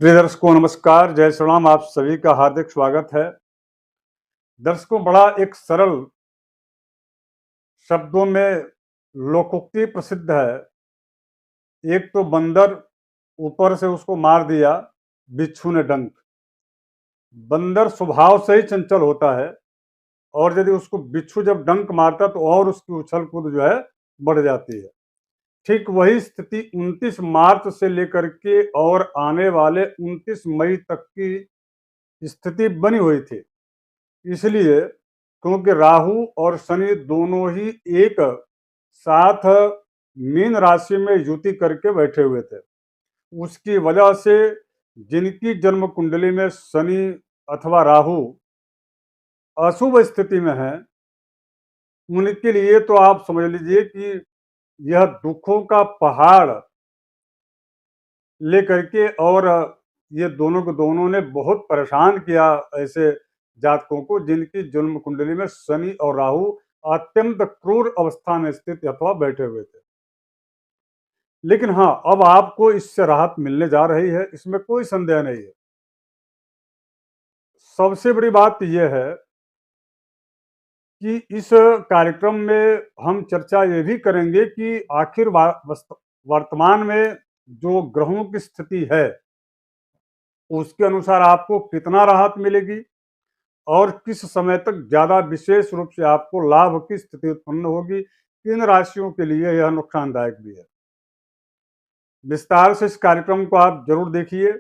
प्रिय दर्शकों नमस्कार, जय श्री राम। आप सभी का हार्दिक स्वागत है। दर्शकों, बड़ा एक सरल शब्दों में लोकोक्ति प्रसिद्ध है। एक तो बंदर ऊपर से उसको मार दिया बिच्छू ने डंक। बंदर स्वभाव से ही चंचल होता है और यदि उसको बिच्छू जब डंक मारता तो और उसकी उछल कूद जो है बढ़ जाती है। ठीक वही स्थिति 29 मार्च से लेकर के और आने वाले 29 मई तक की स्थिति बनी हुई थी। इसलिए क्योंकि राहु और शनि दोनों ही एक साथ मीन राशि में युति करके बैठे हुए थे। उसकी वजह से जिनकी जन्म कुंडली में शनि अथवा राहु अशुभ स्थिति में है, उनके लिए तो आप समझ लीजिए कि यह दुखों का पहाड़ लेकर के, और ये दोनों को दोनों ने बहुत परेशान किया ऐसे जातकों को जिनकी जन्म कुंडली में शनि और राहु अत्यंत क्रूर अवस्था में स्थित अथवा बैठे हुए थे। लेकिन हाँ, अब आपको इससे राहत मिलने जा रही है, इसमें कोई संदेह नहीं है। सबसे बड़ी बात यह है कि इस कार्यक्रम में हम चर्चा ये भी करेंगे कि आखिर वर्तमान में जो ग्रहों की स्थिति है उसके अनुसार आपको कितना राहत मिलेगी और किस समय तक ज्यादा विशेष रूप से आपको लाभ की स्थिति उत्पन्न होगी। किन राशियों के लिए यह नुकसानदायक भी है। विस्तार से इस कार्यक्रम को आप जरूर देखिए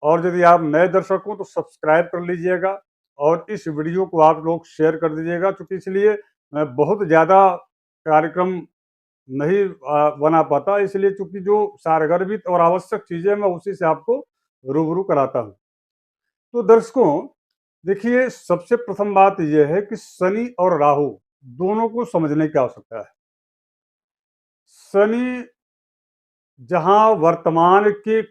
और यदि आप नए दर्शक हो तो सब्सक्राइब कर लीजिएगा और इस वीडियो को आप लोग शेयर कर दीजिएगा, क्योंकि इसलिए मैं बहुत ज़्यादा कार्यक्रम नहीं बना पाता, इसलिए चूंकि जो सारगर्भित और आवश्यक चीज़ें मैं उसी से आपको रूबरू कराता हूँ। तो दर्शकों देखिए, सबसे प्रथम बात यह है कि शनि और राहु दोनों को समझने की आवश्यकता है। शनि जहां वर्तमान के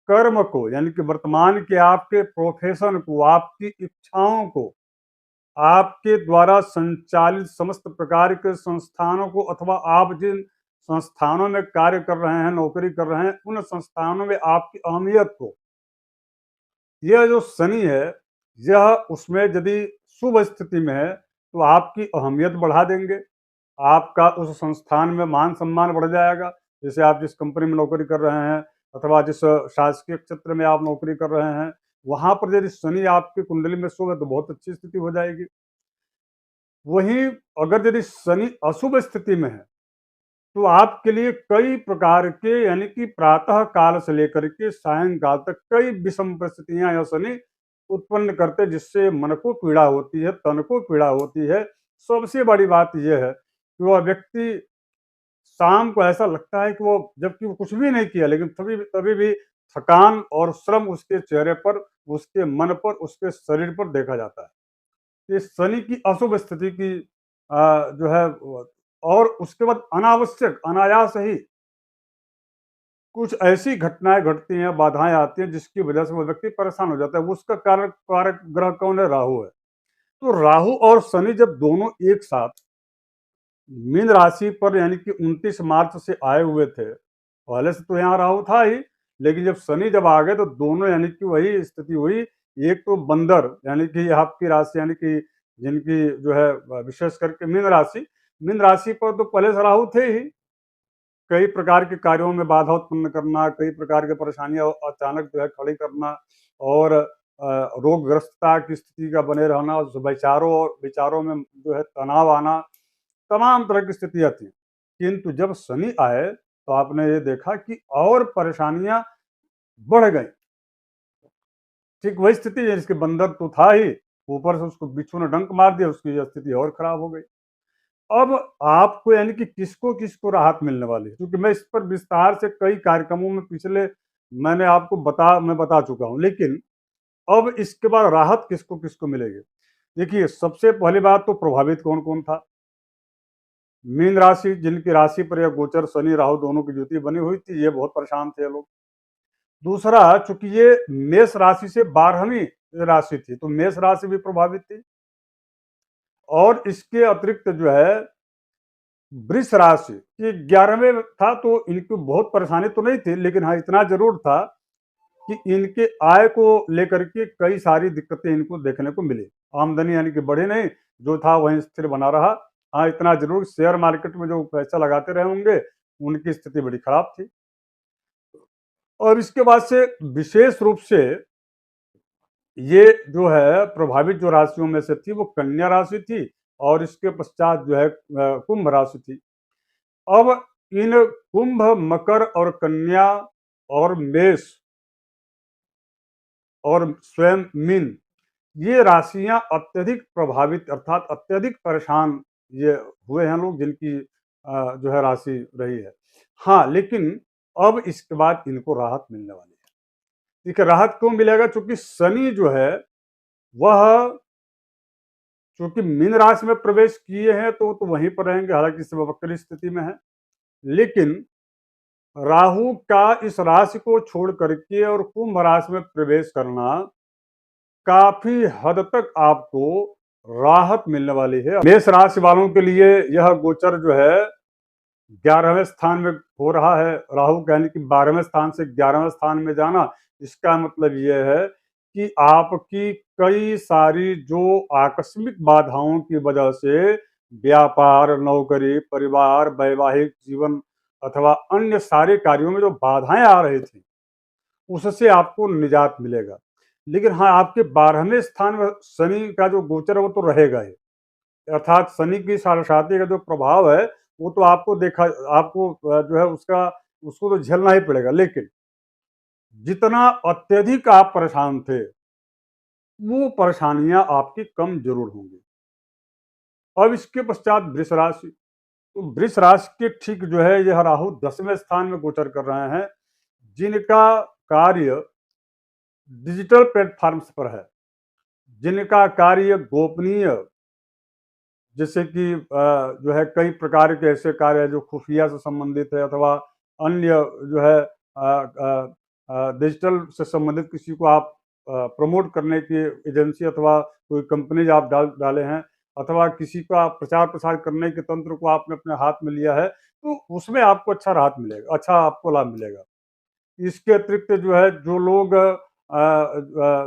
कर्म को, यानी कि वर्तमान के आपके प्रोफेशन को, आपकी इच्छाओं को, आपके द्वारा संचालित समस्त प्रकार के संस्थानों को, अथवा आप जिन संस्थानों में कार्य कर रहे हैं, नौकरी कर रहे हैं, उन संस्थानों में आपकी अहमियत को, यह जो शनि है यह उसमें यदि शुभ स्थिति में है तो आपकी अहमियत बढ़ा देंगे। आपका उस संस्थान में मान सम्मान बढ़ जाएगा। जैसे आप जिस कंपनी में नौकरी कर रहे हैं अथवा जिस शासकीय क्षेत्र में आप नौकरी कर रहे हैं, वहां पर यदि शनि आपकी कुंडली में शुभ है तो बहुत अच्छी स्थिति हो जाएगी। वहीं अगर यदि शनि अशुभ स्थिति में है तो आपके लिए कई प्रकार के, यानी कि प्रातः काल से लेकर के सायंकाल तक कई विषम परिस्थितियां यह शनि उत्पन्न करते, जिससे मन को पीड़ा होती है, तन को पीड़ा होती है। सबसे बड़ी बात यह है कि वह व्यक्ति शाम को ऐसा लगता है कि वो, जबकि वो कुछ भी नहीं किया, लेकिन तभी तभी भी थकान और श्रम उसके चेहरे पर, उसके मन पर, उसके शरीर पर देखा जाता है। ये शनि की अशुभ स्थिति की जो है और उसके बाद अनावश्यक अनायास ही कुछ ऐसी घटनाएं घटती हैं, बाधाएं आती हैं जिसकी वजह से वो व्यक्ति परेशान हो जाता है। उसका कारक ग्रह कौन है? राहु है। तो राहु और शनि जब दोनों एक साथ मीन राशि पर, यानी कि 29 मार्च से आए हुए थे, पहले से तो यहाँ राहु था ही, लेकिन जब शनि जब आ गए तो दोनों, यानी कि वही स्थिति हुई। एक तो बंदर, यानी कि आपकी राशि, यानी कि जिनकी जो है विशेष करके मीन राशि पर तो पहले से राहु थे ही। कई प्रकार के कार्यों में बाधा उत्पन्न करना, कई प्रकार की परेशानियां अचानक जो है खड़ी करना, और रोगग्रस्तता की स्थिति का बने रहना, विचारों में जो है तनाव आना, तमाम तरह की स्थितियां थी। किंतु जब शनि आए तो आपने ये देखा कि और परेशानियां बढ़ गई। ठीक वही स्थिति है जिसके बंदर तो था ही, ऊपर से उसको बिच्छू ने डंक मार दिया, उसकी स्थिति और खराब हो गई। अब आपको, यानी कि किसको किसको राहत मिलने वाली है, क्योंकि मैं इस पर विस्तार से कई कार्यक्रमों में पिछले मैंने आपको बता चुका हूं, लेकिन अब इसके बाद राहत किसको किसको मिलेगी। देखिए, सबसे पहली बात तो प्रभावित कौन कौन था। मीन राशि, जिनकी राशि पर यह गोचर शनि राहु दोनों की युति बनी हुई थी, ये बहुत परेशान थे लोग। दूसरा, चूंकि ये मेष राशि से 12वीं राशि थी तो मेष राशि भी प्रभावित थी। और इसके अतिरिक्त जो है वृष राशि की 11वें था, तो इनकी बहुत परेशानी तो नहीं थी, लेकिन हाँ इतना जरूर था कि इनके आय को लेकर के कई सारी दिक्कतें इनको देखने को मिली। आमदनी यानी कि बढ़ी नहीं, जो था वहीं स्थिर बना रहा। हाँ, इतना ज़रूर शेयर मार्केट में जो पैसा लगाते रहे होंगे, उनकी स्थिति बड़ी खराब थी। और इसके बाद से विशेष रूप से ये जो है प्रभावित जो राशियों में से थी वो कन्या राशि थी और इसके पश्चात जो है कुंभ राशि थी। अब इन कुंभ, मकर और कन्या और मेष और स्वयं मीन, ये राशियां अत्यधिक प्रभावित अर्थात अत्यधिक परेशान ये हुए हैं लोग, जिनकी जो है राशि रही है। हाँ, लेकिन अब इसके बाद इनको राहत मिलने वाली है। देखिए, राहत क्यों मिलेगा? क्योंकि शनि जो है वह, चूंकि मीन राशि में प्रवेश किए हैं तो वहीं पर रहेंगे, हालांकि इस समय वक्री स्थिति में है। लेकिन राहु का इस राशि को छोड़ करके और कुंभ राशि में प्रवेश करना काफी हद तक आपको राहत मिलने वाली है। मेष राशि वालों के लिए यह गोचर जो है 11वें स्थान में हो रहा है। राहु कहने की 12वें स्थान से 11वें स्थान में जाना, इसका मतलब यह है कि आपकी कई सारी जो आकस्मिक बाधाओं की वजह से व्यापार, नौकरी, परिवार, वैवाहिक जीवन अथवा अन्य सारे कार्यों में जो बाधाएं आ रही थी, उससे आपको निजात मिलेगा। लेकिन हाँ, आपके 12वें स्थान में शनि का जो गोचर है वो तो रहेगा ही, अर्थात शनि की साढ़े का जो प्रभाव है वो तो आपको देखा, आपको जो है उसको तो झेलना ही पड़ेगा। लेकिन जितना अत्यधिक आप परेशान थे, वो परेशानियां आपकी कम जरूर होंगी। अब इसके पश्चात वृष राशि, तो वृष राशि के ठीक जो है यह राहु 10वें स्थान में गोचर कर रहे हैं, जिनका कार्य डिजिटल प्लेटफॉर्म्स पर है, जिनका कार्य गोपनीय, जैसे कि जो है कई प्रकार के ऐसे कार्य है जो खुफिया से संबंधित है अथवा अन्य जो है डिजिटल से संबंधित किसी को आप प्रमोट करने की एजेंसी अथवा कोई कंपनीज आप डाले हैं अथवा किसी का प्रचार प्रसार करने के तंत्र को आपने अपने हाथ में लिया है, तो उसमें आपको अच्छा राहत मिलेगा, अच्छा आपको लाभ मिलेगा। इसके अतिरिक्त जो है जो लोग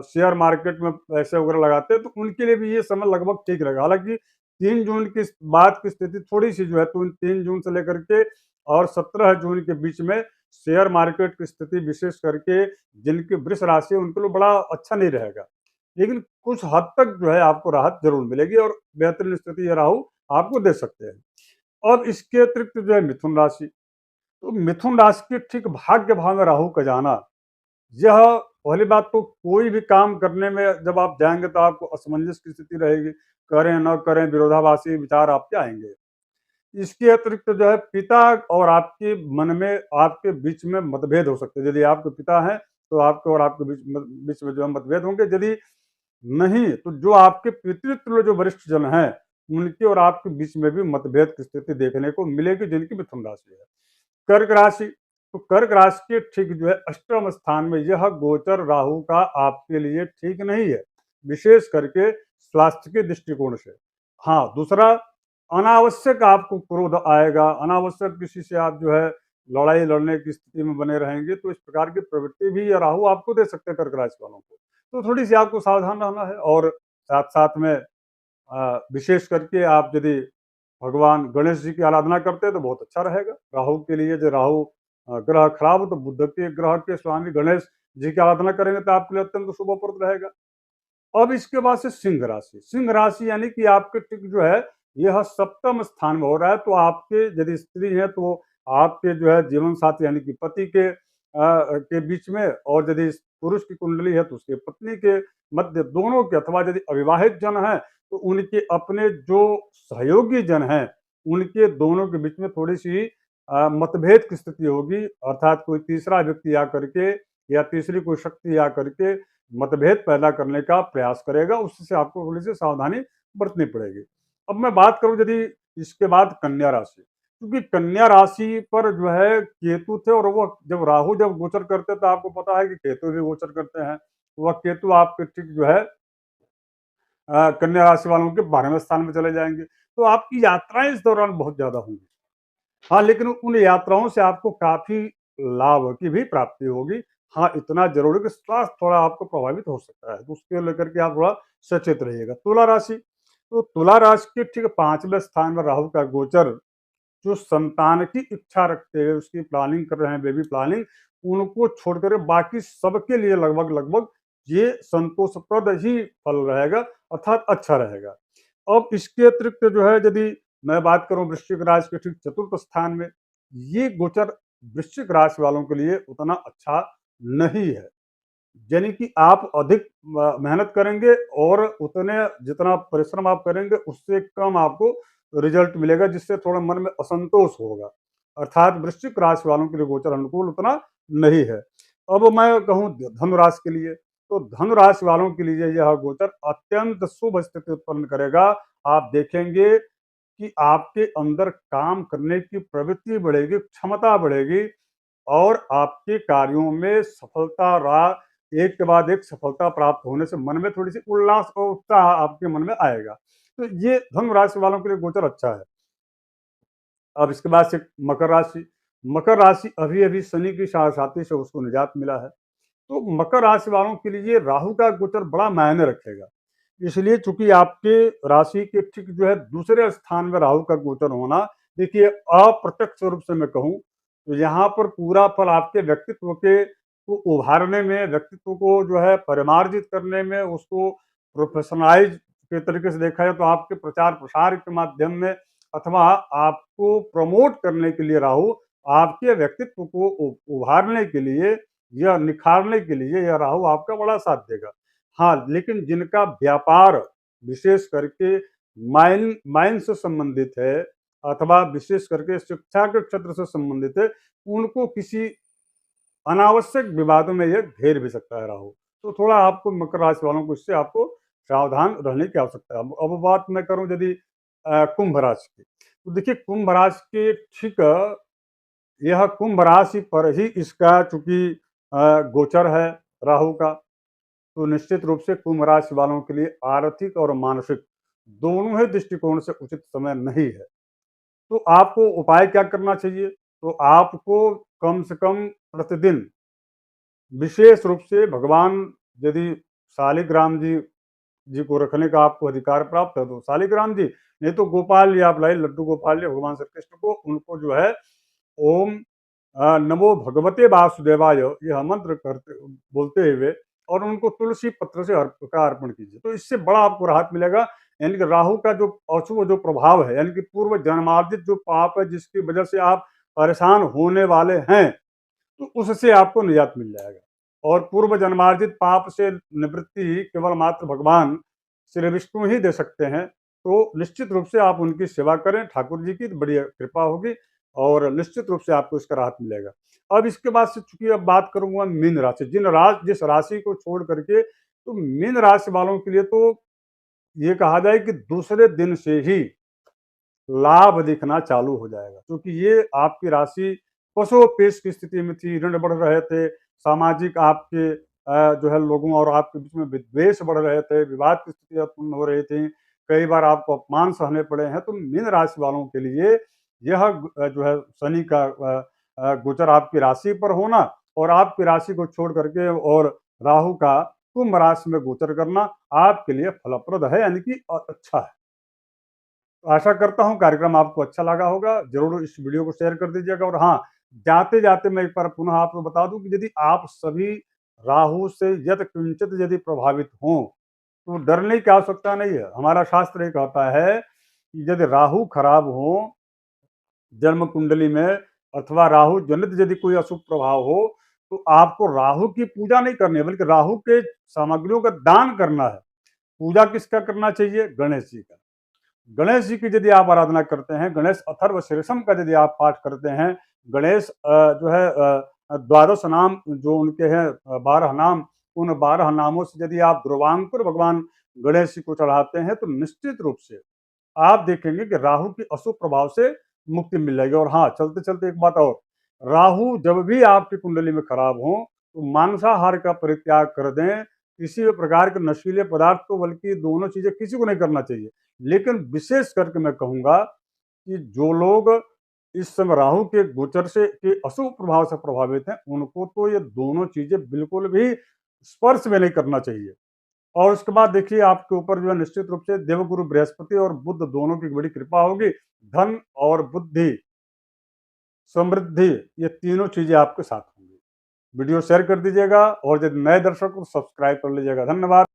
शेयर मार्केट में पैसे वगैरह लगाते हैं, तो उनके लिए भी ये समय लगभग ठीक रहेगा। हालांकि 3 जून की बाद की स्थिति थोड़ी सी जो है, तो 3 जून से लेकर के और 17 जून के बीच में शेयर मार्केट की स्थिति विशेष करके जिनकी वृष राशि है उनके लिए बड़ा अच्छा नहीं रहेगा। लेकिन कुछ हद तक जो है आपको राहत जरूर मिलेगी और बेहतरीन स्थिति ये राहु आपको दे सकते हैं। अब इसके अतिरिक्त जो है मिथुन राशि, तो मिथुन राशि के ठीक भाग्य भाव में राहु का जाना, यह पहली बात तो कोई भी काम करने में जब आप जाएंगे तो आपको असमंजस की स्थिति रहेगी, करें न करें विरोधाभासी विचार आपके आएंगे। इसके अतिरिक्त जो है पिता और आपके मन में, आपके बीच में मतभेद हो सकते हैं। यदि आपके पिता हैं तो आपके और आपके बीच में जो है मतभेद होंगे। यदि नहीं तो जो आपके पितृत्व जो वरिष्ठ जन हैं उनके और आपके बीच में भी मतभेद की स्थिति देखने को मिलेगी, जिनकी मिथुन राशि है। कर्क राशि, तो कर्क राशि के ठीक जो है अष्टम स्थान में यह गोचर राहु का आपके लिए ठीक नहीं है, विशेष करके स्वास्थ्य के दृष्टिकोण से। हाँ, दूसरा, अनावश्यक आपको क्रोध आएगा, अनावश्यक किसी से आप जो है लड़ाई लड़ने की स्थिति में बने रहेंगे, तो इस प्रकार की प्रवृत्ति भी ये राहु आपको दे सकते हैं कर्क राशि वालों को। तो थोड़ी सी आपको सावधान रहना है। और साथ साथ में विशेष करके आप यदि भगवान गणेश जी की आराधना करते हैं तो बहुत अच्छा रहेगा। राहु के लिए जो राहु ग्रह खराब हो तो बुध के ग्रह के स्वामी गणेश जी की आराधना करेंगे तो आपके लिए अत्यंत शुभप्रद रहेगा। अब इसके बाद से सिंह राशि, सिंह राशि यानी कि आपके टिक जो है यह सप्तम स्थान में हो रहा है। तो आपके यदि स्त्री है तो आपके जो है जीवन साथी यानी कि पति के बीच में, और यदि पुरुष की कुंडली है तो उसके पत्नी के मध्य, दोनों के, अथवा यदि अविवाहित जन है तो उनके अपने जो सहयोगी जन हैं उनके दोनों के बीच में थोड़ी सी मतभेद की स्थिति होगी, अर्थात कोई तीसरा व्यक्ति आकर के या तीसरी कोई शक्ति आकर के मतभेद पैदा करने का प्रयास करेगा, उससे आपको थोड़ी सी सावधानी बरतनी पड़ेगी। अब मैं बात करूं यदि इसके बाद कन्या राशि, क्योंकि कन्या राशि पर जो है केतु थे और वो जब गोचर करते तो आपको पता है कि केतु भी गोचर करते हैं। वह केतु आपके ठीक जो है कन्या राशि वालों के 12वें स्थान में चले जाएंगे, तो आपकी यात्राएं इस दौरान बहुत ज्यादा होंगी। हाँ, लेकिन उन यात्राओं से आपको काफी लाभ की भी प्राप्ति होगी। हाँ, इतना ज़रूर है कि स्वास्थ्य थोड़ा आपको प्रभावित हो सकता है, तो उसको लेकर के आप थोड़ा सचेत रहिएगा। तुला राशि, तो तुला राशि के ठीक 5वें स्थान में राहु का गोचर, जो संतान की इच्छा रखते हैं, उसकी प्लानिंग कर रहे हैं, बेबी प्लानिंग, उनको छोड़कर बाकी सबके लिए लगभग-लगभग ये संतोषप्रद ही फल रहेगा, अर्थात अच्छा रहेगा। अब इसके अतिरिक्त जो है, यदि मैं बात करूं वृश्चिक राशि के ठीक 4th स्थान में, ये गोचर वृश्चिक राशि वालों के लिए उतना अच्छा नहीं है। यानी कि आप अधिक मेहनत करेंगे और उतने जितना परिश्रम आप करेंगे उससे कम आपको रिजल्ट मिलेगा, जिससे थोड़ा मन में असंतोष होगा। अर्थात वृश्चिक राशि वालों के लिए गोचर अनुकूल उतना नहीं है। अब मैं कहूँ धनु राशि के लिए, तो धनु राशि वालों के लिए यह गोचर अत्यंत शुभ स्थिति उत्पन्न करेगा। आप देखेंगे कि आपके अंदर काम करने की प्रवृत्ति बढ़ेगी, क्षमता बढ़ेगी और आपके कार्यों में सफलता रा एक के बाद एक सफलता प्राप्त होने से मन में थोड़ी-सी उल्लास और उत्साह आपके मन में आएगा। तो ये धनु राशि वालों के लिए गोचर अच्छा है। अब इसके बाद से मकर राशि। मकर राशि अभी-अभी शनि की साढ़ेसाती से उसको निजात मिला है। तो मकर राशि वालों के लिए राहु का गोचर बड़ा मायने रखेगा। इसलिए चूंकि आपके राशि के ठीक जो है दूसरे स्थान में राहु का गोचर होना, देखिए अप्रत्यक्ष रूप से मैं कहूँ तो यहाँ पर पूरा फल आपके व्यक्तित्व के को उभारने में, व्यक्तित्व को जो है परिमार्जित करने में, उसको प्रोफेशनलाइज के तरीके से देखा जाए तो आपके प्रचार प्रसार के माध्यम में, अथवा आपको प्रमोट करने के लिए राहु आपके व्यक्तित्व को उभारने के लिए या निखारने के लिए यह राहु आपका बड़ा साथ देगा। हाँ, लेकिन जिनका व्यापार विशेष करके माइन से संबंधित है अथवा विशेष करके शिक्षा के क्षेत्र से संबंधित है, उनको किसी अनावश्यक विवादों में यह घेर भी सकता है राहु। तो थोड़ा आपको मकर राशि वालों को इससे आपको सावधान रहने की आवश्यकता है। अब बात मैं करूं यदि कुंभ राशि की, तो देखिए कुंभ राशि के ठीक यह कुंभ राशि पर ही इसका चूंकि गोचर है राहु का, तो निश्चित रूप से कुंभ राशि वालों के लिए आर्थिक और मानसिक दोनों ही दृष्टिकोण से उचित समय नहीं है। तो आपको उपाय क्या करना चाहिए? तो आपको कम से कम प्रतिदिन विशेष रूप से भगवान, यदि शालिग्राम जी को रखने का आपको अधिकार प्राप्त है तो शालिग्राम जी, नहीं तो गोपाल जी आप लाइए, लड्डू गोपाल जी भगवान श्री कृष्ण को, उनको जो है ओम नमो भगवते वासुदेवाय यह मंत्र करते बोलते हुए और उनको तुलसी पत्र से का अर्पण कीजिए, तो इससे बड़ा आपको राहत मिलेगा। यानी कि राहु का जो अशुभ जो प्रभाव है, यानी कि पूर्व जन्मार्जित जो पाप है जिसकी वजह से आप परेशान होने वाले हैं, तो उससे आपको निजात मिल जाएगा। और पूर्व जन्मार्जित पाप से निवृत्ति केवल मात्र भगवान श्री विष्णु ही दे सकते हैं। तो निश्चित रूप से आप उनकी सेवा करें, ठाकुर जी की बड़ी कृपा होगी और निश्चित रूप से आपको इसका राहत मिलेगा। अब इसके बाद से चूंकि अब बात करूंगा मीन राशि, जिस राशि को छोड़ करके, तो मीन राशि वालों के लिए तो ये कहा जाए कि दूसरे दिन से ही लाभ दिखना चालू हो जाएगा, क्योंकि ये आपकी राशि पशु-पेश की स्थिति में थी, ऋण बढ़ रहे थे, सामाजिक आपके जो है लोगों और आपके बीच में विद्वेष बढ़ रहे थे, विवाद की स्थितियाँ उत्पन्न हो रही थी, कई बार आपको अपमान सहने पड़े हैं। तो मीन राशि वालों के लिए यह जो है शनि का गोचर आपकी राशि पर होना और आपकी राशि को छोड़ करके और राहु का कुंभ राशि में गोचर करना आपके लिए फलप्रद है, यानी कि अच्छा है। आशा करता हूँ कार्यक्रम आपको अच्छा लगा होगा। ज़रूर इस वीडियो को शेयर कर दीजिएगा और हाँ, जाते-जाते मैं एक बार पुनः आपको बता दूँ कि यदि आप सभी राहु से यत्किंचित यदि प्रभावित हों, तो डरने की आवश्यकता नहीं है। हमारा शास्त्र ये कहता है कि यदि राहु खराब हो जन्म कुंडली में अथवा राहु जनित यदि कोई अशुभ प्रभाव हो, तो आपको राहु की पूजा नहीं करनी है, बल्कि राहु के सामग्रियों का दान करना है। पूजा किसका करना चाहिए? गणेश जी का। गणेश जी की यदि आप आराधना करते हैं, गणेश अथर्व शीर्षम का यदि आप पाठ करते हैं, गणेश जो है 12 नाम जो उनके हैं 12 नाम, उन 12 नामों से यदि आप ध्रुवांकुर भगवान गणेश जी को चढ़ाते हैं, तो निश्चित रूप से आप देखेंगे कि राहु के अशुभ प्रभाव से मुक्ति मिल जाएगी। और हाँ, चलते-चलते एक बात और, राहु जब भी आपकी कुंडली में खराब हो, तो मांसाहार का परित्याग कर दें। किसी भी प्रकार के नशीले पदार्थ तो बल्कि दोनों चीज़ें किसी को नहीं करना चाहिए। लेकिन विशेष करके मैं कहूँगा कि जो लोग इस समय राहु के गोचर से के अशुभ प्रभाव से प्रभावित हैं, उनको तो ये दोनों चीजें बिल्कुल भी स्पर्श में नहीं करना चाहिए। और उसके बाद देखिए आपके ऊपर जो है निश्चित रूप से देवगुरु बृहस्पति और बुध दोनों की बड़ी कृपा होगी। धन और बुद्धि, समृद्धि, ये तीनों चीजें आपके साथ होंगी। वीडियो शेयर कर दीजिएगा और यदि नए दर्शक को सब्सक्राइब कर लीजिएगा। धन्यवाद।